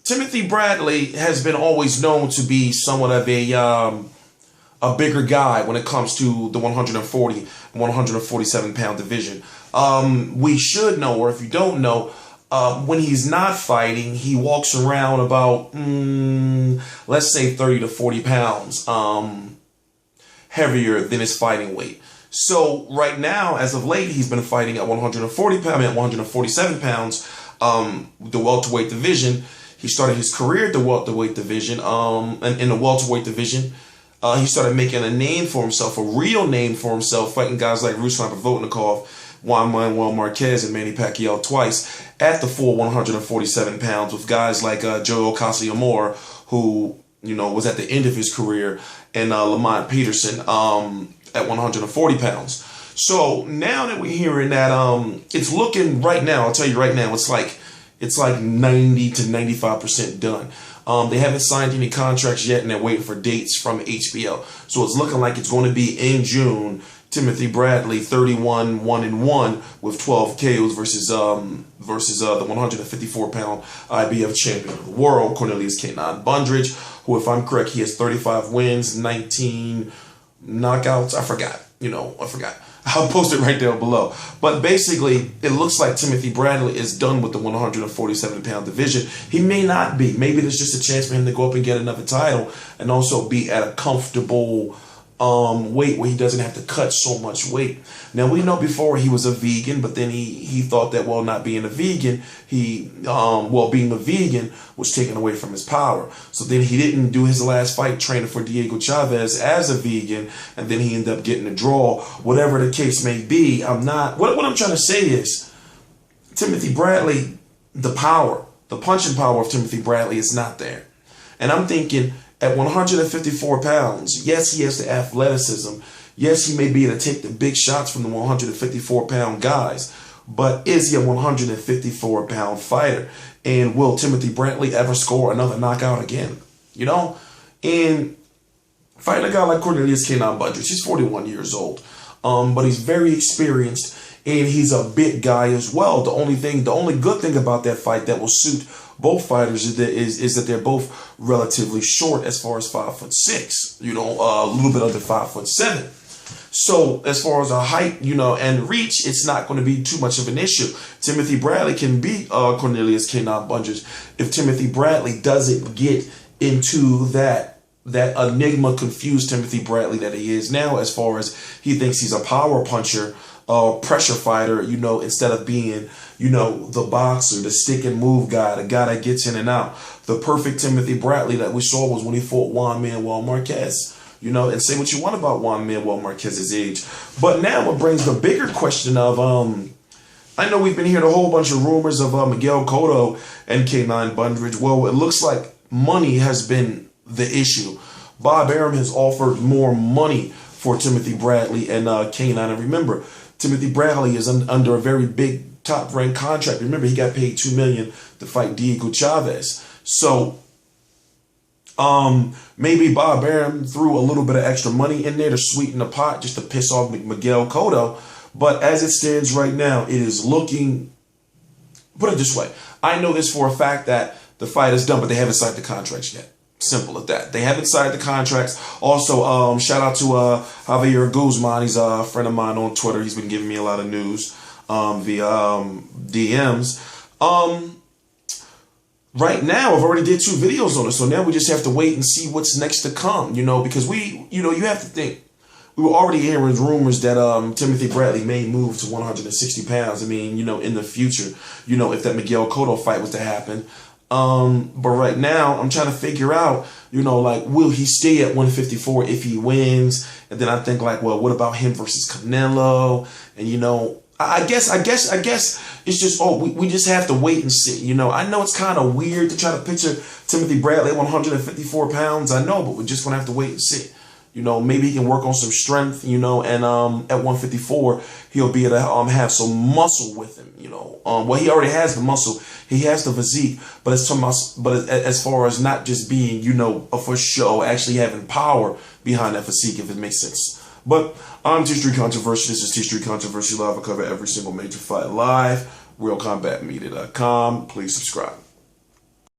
Timothy Bradley has been always known to be somewhat of a bigger guy when it comes to the 140 and 147 pound division. We should know, or if you don't know, when he's not fighting, he walks around about, let's say 30 to 40 pounds heavier than his fighting weight. So right now, as of late, he's been fighting at 147 pounds, the welterweight division. He started his career at the welterweight division, in the welterweight division. He started making a name for himself, a real name for himself, fighting guys like Ruslan Provodnikov, Juan Manuel Marquez, and Manny Pacquiao twice at the full 147 pounds, with guys like Joe Ocasio-Amore, who, you know, was at the end of his career, and Lamont Peterson at 140 pounds. So now that we're hearing that, it's looking right now, I'll tell you right now, it's like 90 to 95% done. They haven't signed any contracts yet, and they're waiting for dates from HBO. So it's looking like it's going to be in June. Timothy Bradley, 31-1-1 with 12 KOs versus the 154-pound IBF champion of the world, Cornelius K9 Bundrage, who, if I'm correct, he has 35 wins, 19 knockouts. I forgot. I'll post it right down below. But basically, it looks like Timothy Bradley is done with the 147-pound division. He may not be. Maybe there's just a chance for him to go up and get another title and also be at a comfortable weight where he doesn't have to cut so much weight. Now, we know before he was a vegan, but then he thought that, well, not being a vegan, being a vegan was taken away from his power. So then he didn't do his last fight training for Diego Chavez as a vegan, and then he ended up getting a draw. Whatever the case may be, what I'm trying to say is, Timothy Bradley, the punching power of Timothy Bradley is not there. And I'm thinking, at 154 pounds, yes, he has the athleticism. Yes, he may be able to take the big shots from the 154-pound guys. But is he a 154-pound fighter? And will Timothy Bradley ever score another knockout again? You know? And fighting a guy like Cornelius K9 Bundrage, he's 41 years old. But he's very experienced, and he's a big guy as well. The only good thing about that fight that will suit both fighters is that they're both relatively short as far as 5'6", a little bit under 5'7". So as far as a height, and reach, it's not going to be too much of an issue. Timothy Bradley can beat Cornelius K9 Bundrage if Timothy Bradley doesn't get into that enigma, confused Timothy Bradley that he is now, as far as he thinks he's a power puncher, pressure fighter, instead of being, the boxer, the stick and move guy, the guy that gets in and out. The perfect Timothy Bradley that we saw was when he fought Juan Manuel Marquez, and say what you want about Juan Manuel Marquez's age. But now it brings the bigger question of, I know we've been hearing a whole bunch of rumors of Miguel Cotto and K9 Bundrage. Well, it looks like money has been the issue. Bob Arum has offered more money for Timothy Bradley and K9. And remember, Timothy Bradley is under a very big top-ranked contract. Remember, he got paid $2 million to fight Diego Chavez. So maybe Bob Arum threw a little bit of extra money in there to sweeten the pot just to piss off Miguel Cotto. But as it stands right now, it is looking, put it this way, I know this for a fact that the fight is done, but they haven't signed the contracts yet. Simple as that. They haven't signed the contracts. Also, shout out to Javier Guzman. He's a friend of mine on Twitter. He's been giving me a lot of news via DMs. Right now, I've already did 2 videos on it, so now we just have to wait and see what's next to come, because you have to think. We were already hearing rumors that Timothy Bradley may move to 160 pounds. I mean, in the future, if that Miguel Cotto fight was to happen. But right now, I'm trying to figure out, will he stay at 154 if he wins? And then I think, well, what about him versus Canelo? And, I guess it's just, we just have to wait and see. I know it's kind of weird to try to picture Timothy Bradley at 154 pounds. I know, but we're just going to have to wait and see. Maybe he can work on some strength, and at 154, he'll be able to have some muscle with him, well, he already has the muscle. He has the physique, but as far as not just being, for show, actually having power behind that physique, if it makes sense. But I'm T-Street Controversy. This is T-Street Controversy Live. I cover every single major fight live. RealCombatMedia.com. Please subscribe.